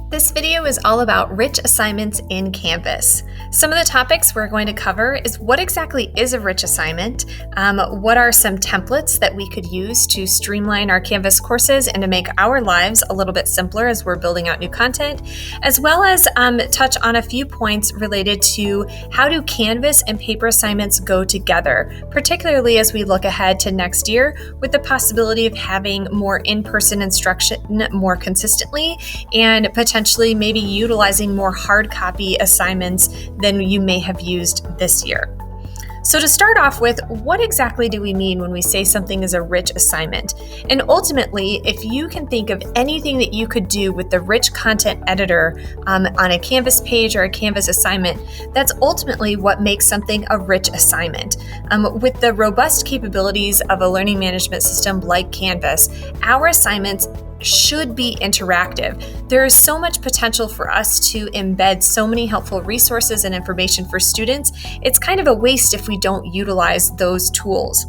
This video is all about rich assignments in Canvas. Some of the topics we're going to cover is what exactly is a rich assignment, what are some templates that we could use to streamline our Canvas courses and to make our lives a little bit simpler as we're building out new content, as well as touch on a few points related to how do Canvas and paper assignments go together, particularly as we look ahead to next year with the possibility of having more in-person instruction more consistently and potentially maybe utilizing more hard copy assignments than you may have used this year. So to start off with, what exactly do we mean when we say something is a rich assignment? And ultimately, if you can think of anything that you could do with the rich content editor on a Canvas page or a Canvas assignment, that's ultimately what makes something a rich assignment. With the robust capabilities of a learning management system like Canvas, our assignments should be interactive. There is so much potential for us to embed so many helpful resources and information for students. It's kind of a waste if we don't utilize those tools.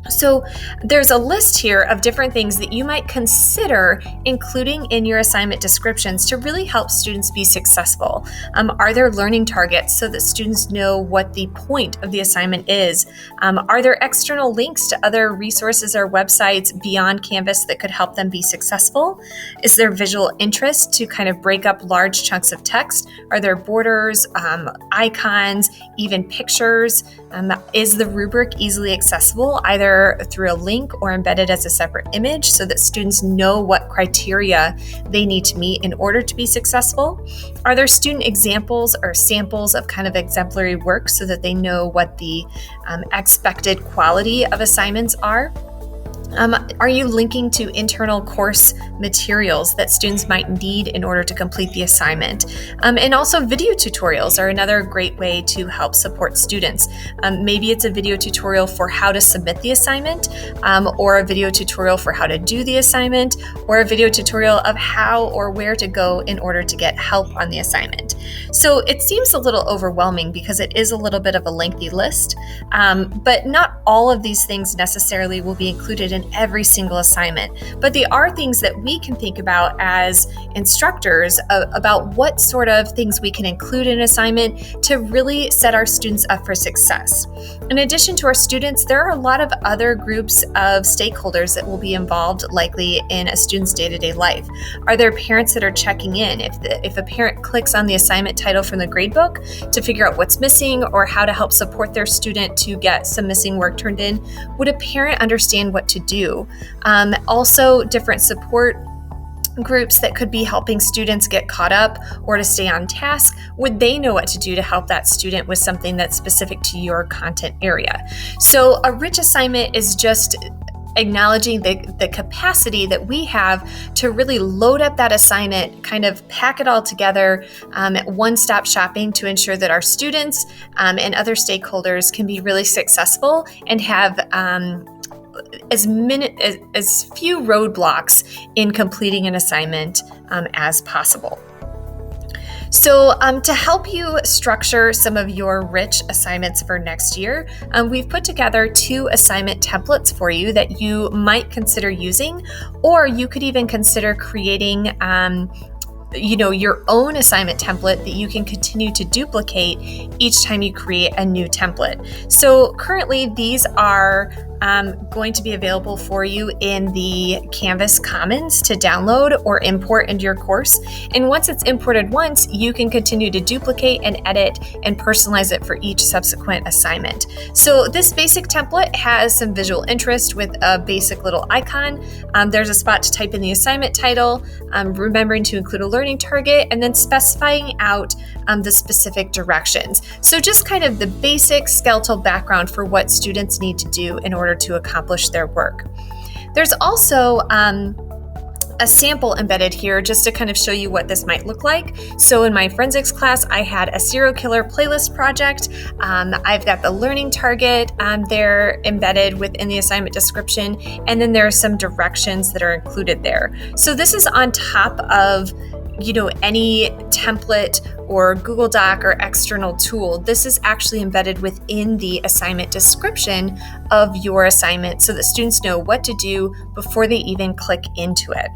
So there's a list here of different things that you might consider including in your assignment descriptions to really help students be successful. Are there learning targets so that students know what the point of the assignment is? Are there external links to other resources or websites beyond Canvas that could help them be successful? Is there visual interest to kind of break up large chunks of text? Are there borders, icons, even pictures? Is the rubric easily accessible, either through a link or embedded as a separate image so that students know what criteria they need to meet in order to be successful? Are there student examples or samples of kind of exemplary work so that they know what the expected quality of assignments are? Are you linking to internal course materials that students might need in order to complete the assignment? And also video tutorials are another great way to help support students. Maybe it's a video tutorial for how to submit the assignment, or a video tutorial for how to do the assignment, or a video tutorial of how or where to go in order to get help on the assignment. So it seems a little overwhelming because it is a little bit of a lengthy list, but not all of these things necessarily will be included in every single assignment, but they are things that we can think about as instructors about what sort of things we can include in an assignment to really set our students up for success. In addition to our students, there are a lot of other groups of stakeholders that will be involved likely in a student's day-to-day life. Are there parents that are checking in? If a parent clicks on the assignment title from the gradebook to figure out what's missing or how to help support their student to get some missing work turned in, would a parent understand what to do? Also, different support groups that could be helping students get caught up or to stay on task, would they know what to do to help that student with something that's specific to your content area? So a rich assignment is just acknowledging the capacity that we have to really load up that assignment, kind of pack it all together, one-stop shopping to ensure that our students and other stakeholders can be really successful and have as few roadblocks in completing an assignment as possible. So to help you structure some of your rich assignments for next year, we've put together 2 assignment templates for you that you might consider using, or you could even consider creating your own assignment template that you can continue to duplicate each time you create a new template. So currently these are going to be available for you in the Canvas Commons to download or import into your course. And once it's imported once, you can continue to duplicate and edit and personalize it for each subsequent assignment. So this basic template has some visual interest with a basic little icon. There's a spot to type in the assignment title, remembering to include a learning target, and then specifying out the specific directions. So just kind of the basic skeletal background for what students need to do in order to accomplish their work. There's also a sample embedded here just to kind of show you what this might look like. So in my forensics class, I had a serial killer playlist project. I've got the learning target there embedded within the assignment description, and then there are some directions that are included there. So this is on top of any template or Google Doc or external tool. This is actually embedded within the assignment description of your assignment so that students know what to do before they even click into it.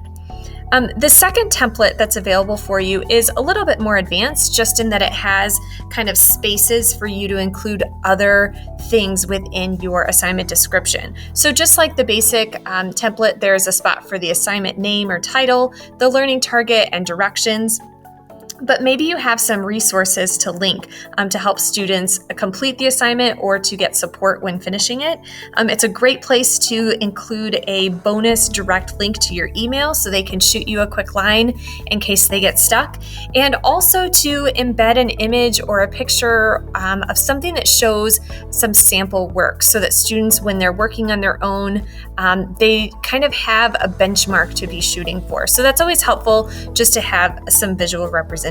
The second template that's available for you is a little bit more advanced, just in that it has kind of spaces for you to include other things within your assignment description. So just like the basic template, there's a spot for the assignment name or title, the learning target, and directions. But maybe you have some resources to link to help students complete the assignment or to get support when finishing it. It's a great place to include a bonus direct link to your email so they can shoot you a quick line in case they get stuck. And also to embed an image or a picture of something that shows some sample work so that students, when they're working on their own, they kind of have a benchmark to be shooting for. So that's always helpful just to have some visual representation.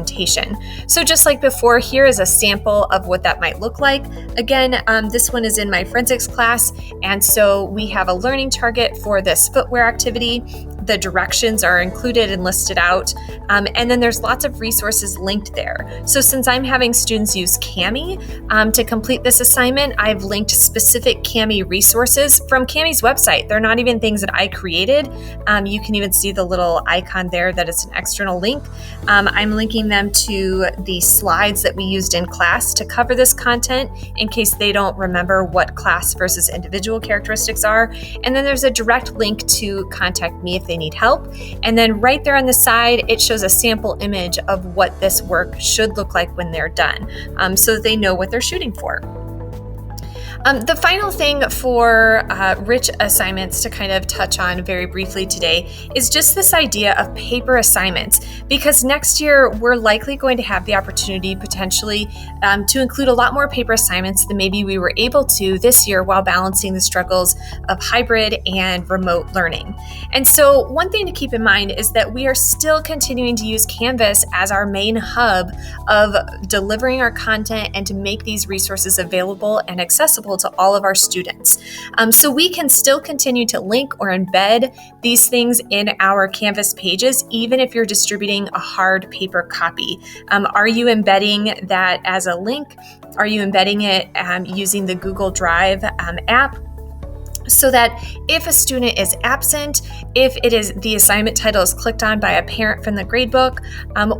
So just like before, here is a sample of what that might look like. Again, this one is in my forensics class, and so we have a learning target for this footwear activity. The directions are included and listed out, and then there's lots of resources linked there. So since I'm having students use Kami to complete this assignment, I've linked specific Kami resources from Kami's website. They're not even things that I created. You can even see the little icon there that it's an external link. I'm linking them to the slides that we used in class to cover this content in case they don't remember what class versus individual characteristics are. And then there's a direct link to contact me if they need help. And then right there on the side, it shows a sample image of what this work should look like when they're done, so that they know what they're shooting for. The final thing for rich assignments to kind of touch on very briefly today is just this idea of paper assignments, because next year we're likely going to have the opportunity potentially to include a lot more paper assignments than maybe we were able to this year while balancing the struggles of hybrid and remote learning. And so one thing to keep in mind is that we are still continuing to use Canvas as our main hub of delivering our content and to make these resources available and accessible to all of our students. So we can still continue to link or embed these things in our Canvas pages, even if you're distributing a hard paper copy. Are you embedding that as a link? Are you embedding it using the Google Drive app? So that if a student is absent, if it is the assignment title is clicked on by a parent from the gradebook,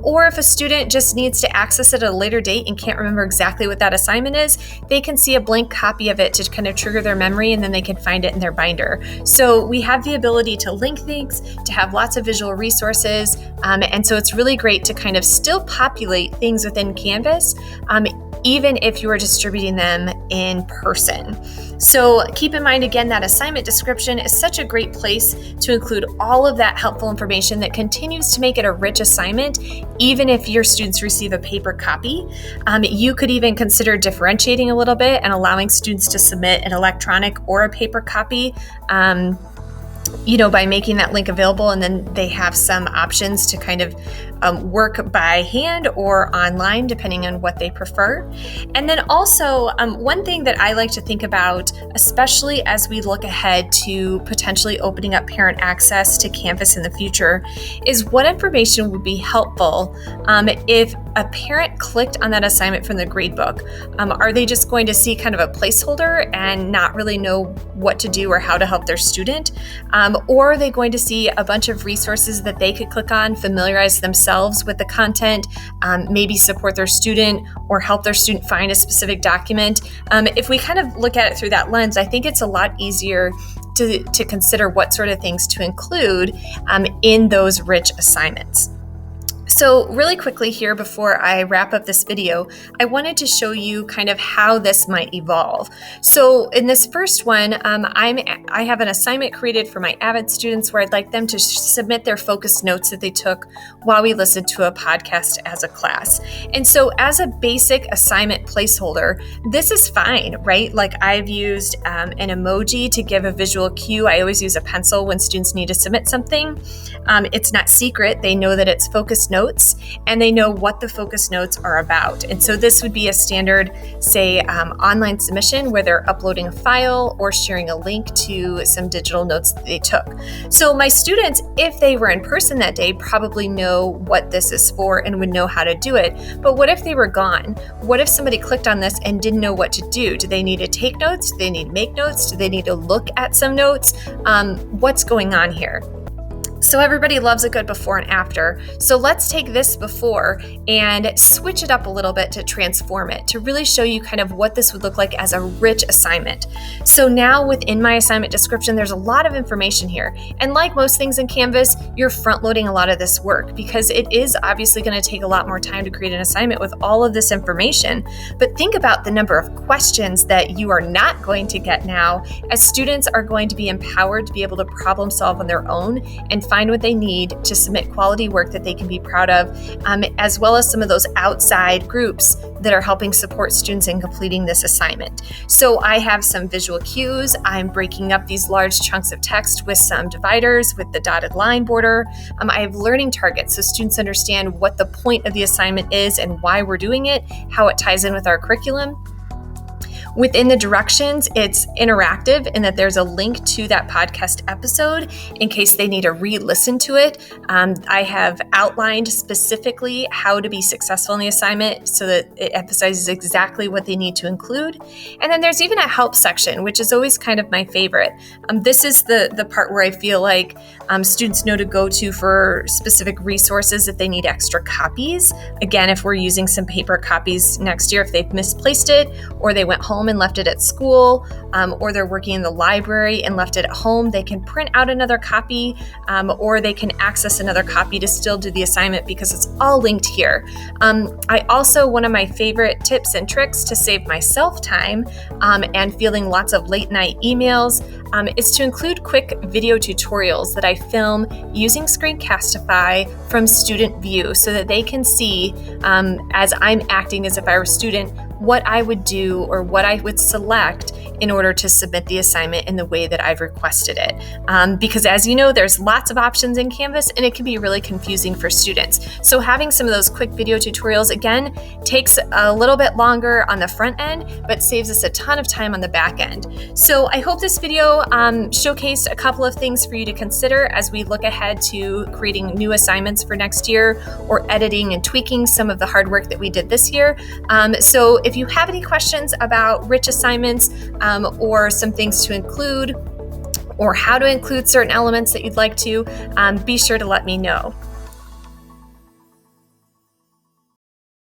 or if a student just needs to access it at a later date and can't remember exactly what that assignment is, they can see a blank copy of it to kind of trigger their memory, and then they can find it in their binder. So we have the ability to link things, to have lots of visual resources, and so it's really great to kind of still populate things within Canvas, even if you are distributing them in person. So keep in mind, again, that assignment description is such a great place to include all of that helpful information that continues to make it a rich assignment, even if your students receive a paper copy. You could even consider differentiating a little bit and allowing students to submit an electronic or a paper copy, by making that link available, and then they have some options to kind of work by hand or online, depending on what they prefer. And then also, one thing that I like to think about, especially as we look ahead to potentially opening up parent access to Canvas in the future, is what information would be helpful if a parent clicked on that assignment from the gradebook. Are they just going to see kind of a placeholder and not really know what to do or how to help their student? Or are they going to see a bunch of resources that they could click on, familiarize themselves with the content, maybe support their student or help their student find a specific document? If we kind of look at it through that lens, I think it's a lot easier to consider what sort of things to include in those rich assignments. So really quickly here, before I wrap up this video, I wanted to show you kind of how this might evolve. So in this first one, I have an assignment created for my Avid students where I'd like them to submit their focus notes that they took while we listened to a podcast as a class. And so as a basic assignment placeholder, this is fine, right? Like I've used an emoji to give a visual cue. I always use a pencil when students need to submit something. It's not secret. They know that it's focus notes, and they know what the focus notes are about. And so this would be a standard, say, online submission where they're uploading a file or sharing a link to some digital notes that they took. So my students, if they were in person that day, probably know what this is for and would know how to do it. But what if they were gone? What if somebody clicked on this and didn't know what to do? Do they need to take notes? Do they need to make notes? Do they need to look at some notes? What's going on here? So everybody loves a good before and after. So let's take this before and switch it up a little bit to transform it, to really show you kind of what this would look like as a rich assignment. So now within my assignment description, there's a lot of information here. And like most things in Canvas, you're front loading a lot of this work because it is obviously going to take a lot more time to create an assignment with all of this information. But think about the number of questions that you are not going to get now, as students are going to be empowered to be able to problem solve on their own and find what they need to submit quality work that they can be proud of, as well as some of those outside groups that are helping support students in completing this assignment. So I have some visual cues. I'm breaking up these large chunks of text with some dividers with the dotted line border. I have learning targets so students understand what the point of the assignment is and why we're doing it, how it ties in with our curriculum. Within the directions, it's interactive in that there's a link to that podcast episode in case they need to re-listen to it. I have outlined specifically how to be successful in the assignment so that it emphasizes exactly what they need to include. And then there's even a help section, which is always kind of my favorite. This is the part where I feel like students know to go to for specific resources if they need extra copies. Again, if we're using some paper copies next year, if they've misplaced it or they went home and left it at school, or they're working in the library and left it at home, they can print out another copy, or they can access another copy to still do the assignment because it's all linked here. I also, one of my favorite tips and tricks to save myself time and feeling lots of late night emails is to include quick video tutorials that I film using Screencastify from student view so that they can see, as I'm acting as if I were a student, what I would do or what I would select in order to submit the assignment in the way that I've requested it. Because as you know, there's lots of options in Canvas and it can be really confusing for students. So having some of those quick video tutorials, again, takes a little bit longer on the front end, but saves us a ton of time on the back end. So I hope this video showcased a couple of things for you to consider as we look ahead to creating new assignments for next year or editing and tweaking some of the hard work that we did this year. So if you have any questions about rich assignments or some things to include or how to include certain elements that you'd like to, be sure to let me know.